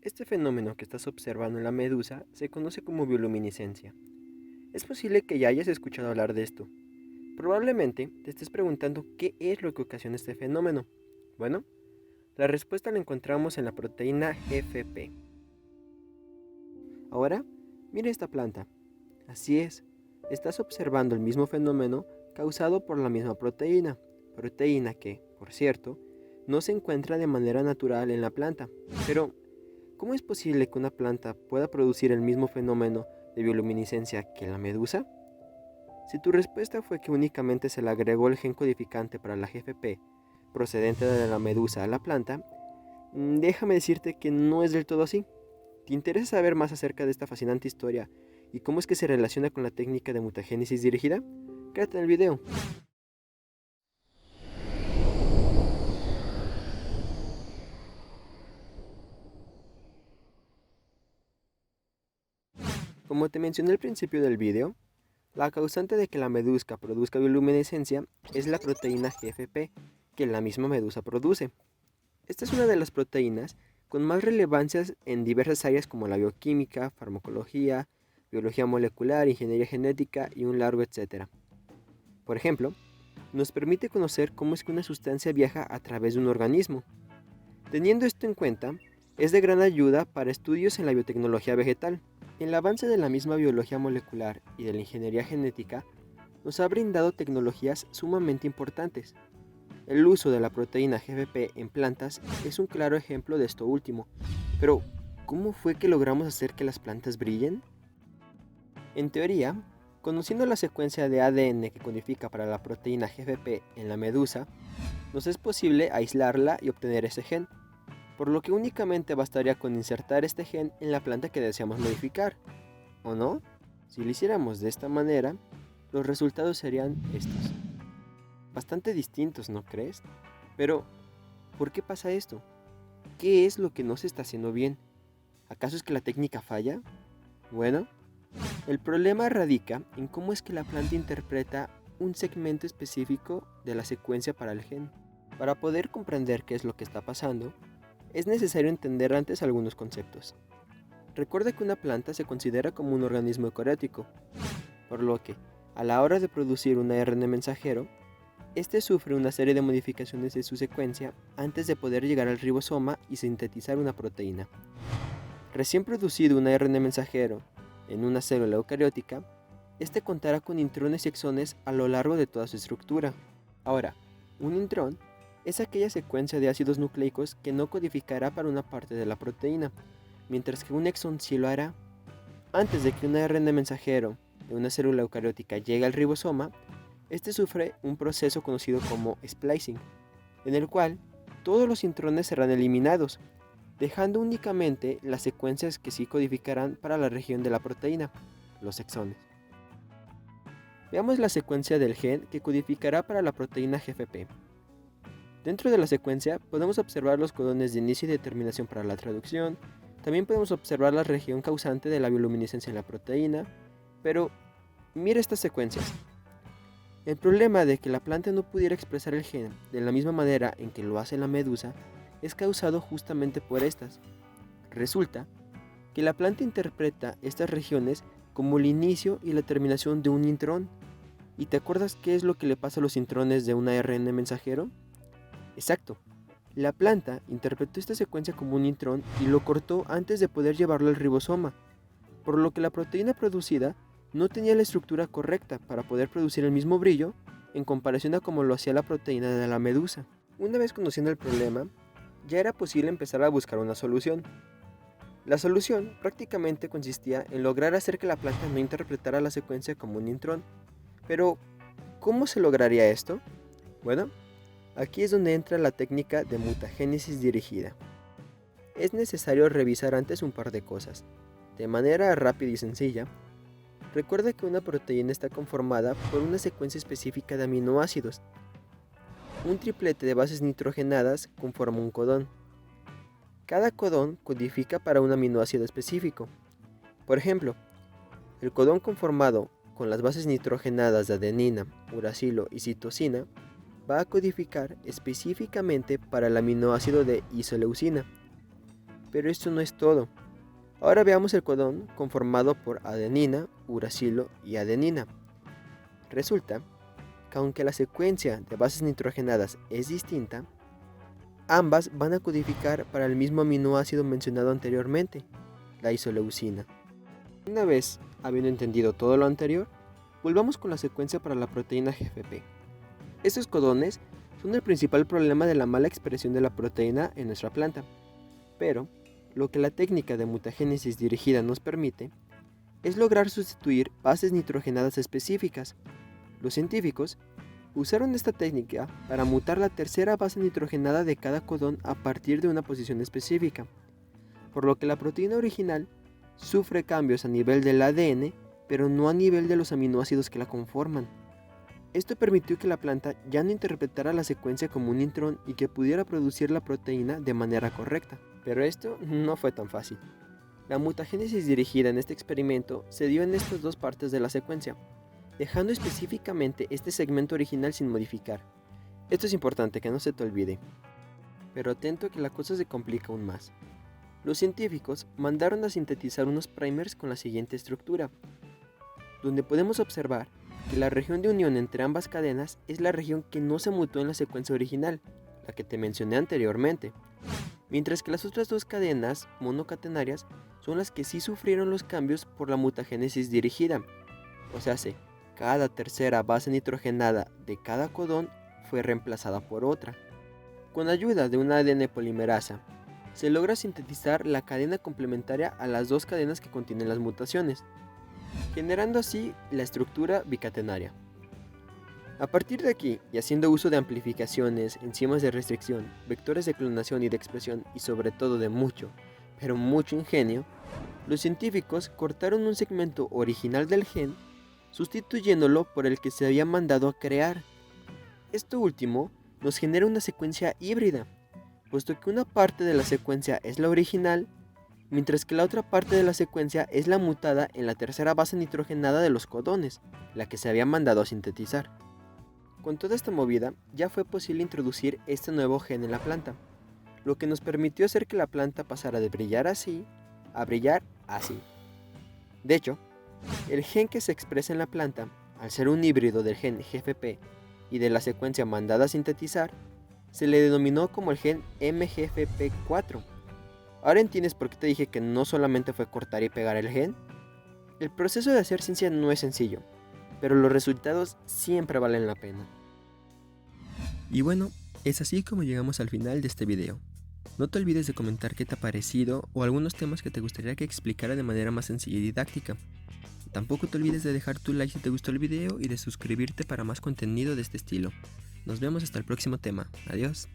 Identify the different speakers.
Speaker 1: Este fenómeno que estás observando en la medusa se conoce como bioluminiscencia. Es posible que ya hayas escuchado hablar de esto. Probablemente te estés preguntando qué es lo que ocasiona este fenómeno. Bueno, la respuesta la encontramos en la proteína GFP. Ahora, mira esta planta. Así es, estás observando el mismo fenómeno causado por la misma proteína que, por cierto, no se encuentra de manera natural en la planta. Pero, ¿cómo es posible que una planta pueda producir el mismo fenómeno de bioluminiscencia que la medusa? Si tu respuesta fue que únicamente se le agregó el gen codificante para la GFP procedente de la medusa a la planta, déjame decirte que no es del todo así. ¿Te interesa saber más acerca de esta fascinante historia y cómo es que se relaciona con la técnica de mutagénesis dirigida? Quédate en el video. Como te mencioné al principio del video, la causante de que la medusa produzca bioluminiscencia es la proteína GFP que la misma medusa produce. Esta es una de las proteínas con más relevancias en diversas áreas como la bioquímica, farmacología, biología molecular, ingeniería genética y un largo etcétera. Por ejemplo, nos permite conocer cómo es que una sustancia viaja a través de un organismo. Teniendo esto en cuenta, es de gran ayuda para estudios en la biotecnología vegetal. El avance de la misma biología molecular y de la ingeniería genética nos ha brindado tecnologías sumamente importantes. El uso de la proteína GFP en plantas es un claro ejemplo de esto último. Pero, ¿cómo fue que logramos hacer que las plantas brillen? En teoría, conociendo la secuencia de ADN que codifica para la proteína GFP en la medusa, nos es posible aislarla y obtener ese gen, por lo que únicamente bastaría con insertar este gen en la planta que deseamos modificar, ¿o no? Si lo hiciéramos de esta manera, los resultados serían estos. Bastante distintos, ¿no crees? Pero, ¿por qué pasa esto? ¿Qué es lo que no se está haciendo bien? ¿Acaso es que la técnica falla? Bueno, el problema radica en cómo es que la planta interpreta un segmento específico de la secuencia para el gen. Para poder comprender qué es lo que está pasando, es necesario entender antes algunos conceptos. Recuerda que una planta se considera como un organismo eucariótico, por lo que, a la hora de producir un ARN mensajero, este sufre una serie de modificaciones de su secuencia antes de poder llegar al ribosoma y sintetizar una proteína. Recién producido un ARN mensajero en una célula eucariótica, este contará con intrones y exones a lo largo de toda su estructura. Ahora, un intrón es aquella secuencia de ácidos nucleicos que no codificará para una parte de la proteína, mientras que un exón sí lo hará. Antes de que un ARN mensajero de una célula eucariótica llegue al ribosoma, este sufre un proceso conocido como splicing, en el cual todos los intrones serán eliminados, dejando únicamente las secuencias que sí codificarán para la región de la proteína, los exones. Veamos la secuencia del gen que codificará para la proteína GFP. Dentro de la secuencia podemos observar los codones de inicio y de terminación para la traducción, también podemos observar la región causante de la bioluminiscencia en la proteína, pero mira estas secuencias. El problema de que la planta no pudiera expresar el gen de la misma manera en que lo hace la medusa es causado justamente por estas. Resulta que la planta interpreta estas regiones como el inicio y la terminación de un intrón. ¿Y te acuerdas qué es lo que le pasa a los intrones de un ARN mensajero? Exacto. La planta interpretó esta secuencia como un intrón y lo cortó antes de poder llevarlo al ribosoma, por lo que la proteína producida no tenía la estructura correcta para poder producir el mismo brillo en comparación a como lo hacía la proteína de la medusa. Una vez conociendo el problema, ya era posible empezar a buscar una solución. La solución prácticamente consistía en lograr hacer que la planta no interpretara la secuencia como un intrón. Pero, ¿cómo se lograría esto? Bueno, aquí es donde entra la técnica de mutagénesis dirigida. Es necesario revisar antes un par de cosas. De manera rápida y sencilla, recuerda que una proteína está conformada por una secuencia específica de aminoácidos. Un triplete de bases nitrogenadas conforma un codón. Cada codón codifica para un aminoácido específico. Por ejemplo, el codón conformado con las bases nitrogenadas de adenina, uracilo y citosina va a codificar específicamente para el aminoácido de isoleucina. Pero esto no es todo. Ahora veamos el codón conformado por adenina, uracilo y adenina. Resulta que aunque la secuencia de bases nitrogenadas es distinta, ambas van a codificar para el mismo aminoácido mencionado anteriormente, la isoleucina. Una vez habiendo entendido todo lo anterior, volvamos con la secuencia para la proteína GFP. Estos codones son el principal problema de la mala expresión de la proteína en nuestra planta, pero lo que la técnica de mutagénesis dirigida nos permite es lograr sustituir bases nitrogenadas específicas. Los científicos usaron esta técnica para mutar la tercera base nitrogenada de cada codón a partir de una posición específica, por lo que la proteína original sufre cambios a nivel del ADN, pero no a nivel de los aminoácidos que la conforman. Esto permitió que la planta ya no interpretara la secuencia como un intrón y que pudiera producir la proteína de manera correcta. Pero esto no fue tan fácil. La mutagénesis dirigida en este experimento se dio en estas dos partes de la secuencia, dejando específicamente este segmento original sin modificar. Esto es importante, que no se te olvide. Pero atento que la cosa se complica aún más. Los científicos mandaron a sintetizar unos primers con la siguiente estructura, donde podemos observar que la región de unión entre ambas cadenas es la región que no se mutó en la secuencia original, la que te mencioné anteriormente, mientras que las otras dos cadenas monocatenarias son las que sí sufrieron los cambios por la mutagénesis dirigida, o sea, cada tercera base nitrogenada de cada codón fue reemplazada por otra. Con ayuda de una ADN polimerasa, se logra sintetizar la cadena complementaria a las dos cadenas que contienen las mutaciones, generando así la estructura bicatenaria. A partir de aquí, y haciendo uso de amplificaciones, enzimas de restricción, vectores de clonación y de expresión, y sobre todo de mucho, pero mucho ingenio, los científicos cortaron un segmento original del gen, sustituyéndolo por el que se había mandado a crear. Esto último nos genera una secuencia híbrida, puesto que una parte de la secuencia es la original, mientras que la otra parte de la secuencia es la mutada en la tercera base nitrogenada de los codones, la que se había mandado a sintetizar. Con toda esta movida, ya fue posible introducir este nuevo gen en la planta, lo que nos permitió hacer que la planta pasara de brillar así a brillar así. De hecho, el gen que se expresa en la planta, al ser un híbrido del gen GFP y de la secuencia mandada a sintetizar, se le denominó como el gen MGFP4. ¿Ahora entiendes por qué te dije que no solamente fue cortar y pegar el gen? El proceso de hacer ciencia no es sencillo, pero los resultados siempre valen la pena. Y bueno, es así como llegamos al final de este video. No te olvides de comentar qué te ha parecido o algunos temas que te gustaría que explicara de manera más sencilla y didáctica. Tampoco te olvides de dejar tu like si te gustó el video y de suscribirte para más contenido de este estilo. Nos vemos hasta el próximo tema. Adiós.